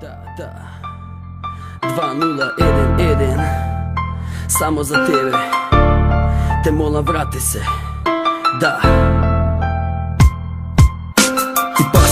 Da 2011 Samo za tebe Te molam vrati se Da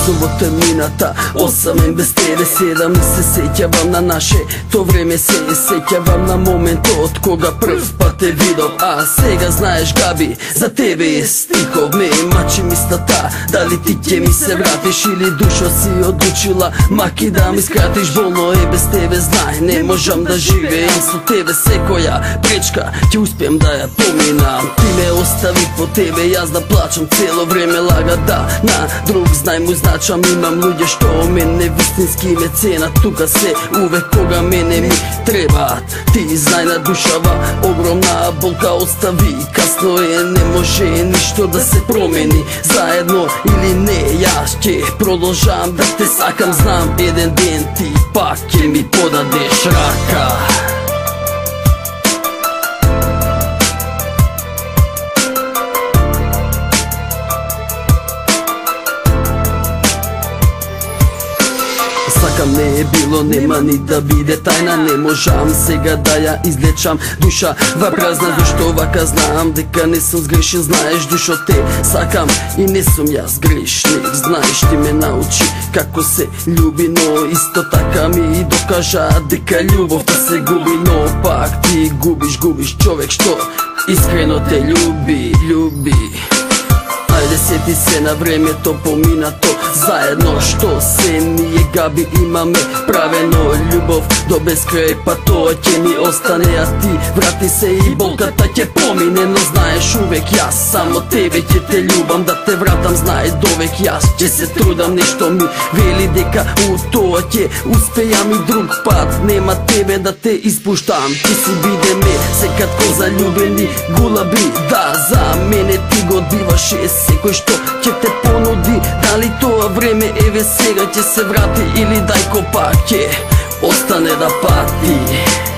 Субота мината, 8 без тебе, 7 се сеќавам на наше то време, се сеќавам на моментот кога прв пат те видов. А сега знаеш Габи, за тебе е стихов, ме мачи мислата дали ти ќе ми се вратиш или душо си одлучила маки да ми скратиш. Болно е без тебе, знај, не можам да живеам со тебе, секоја пречка ќе успеам да ја поминам. Ти ме остави по тебе, јас да плачам цело време, лага да на друг знај му значам. Имам луѓе што мене вистински ме ценат, тука се увек кога мене ми требаат. Ти знај на душава, огромна болка остави, касно е, не може ништо да се промени. Заедно или не, јас ќе продолжам да те сакам, знам еден ден ти пак ќе ми подадеш рака. Не е било, нема ни да биде тајна, не можам сега да ја излечам душа ва празна, зашто вака знам дека не сум сгрешен, знаеш душо те сакам и не сум јас грешник, знаеш ти ме научи како се љуби, но исто така ми и докажа дека љубовта се губи, но пак ти губиш човек што искрено те љуби. Ајде сети се на времето поминато, заедно што се ние Габи имаме правено, љубов до бескрај, па тоа ќе ми остане, а ти врати се и болката ќе помине. Но знаеш увек јас само тебе ќе те љубам, да те вратам, знаеш довек јас ќе се трудам. Нешто ми вели дека у тоа ќе успеам и друг пат нема тебе да те испуштам. Ти си бидеме секатко заљубени гулаби, да за мене ти го одбиваше секој што ќе те понуди. Дали тоа време еве сега ќе се врати или дајко пак ќе остане да пати.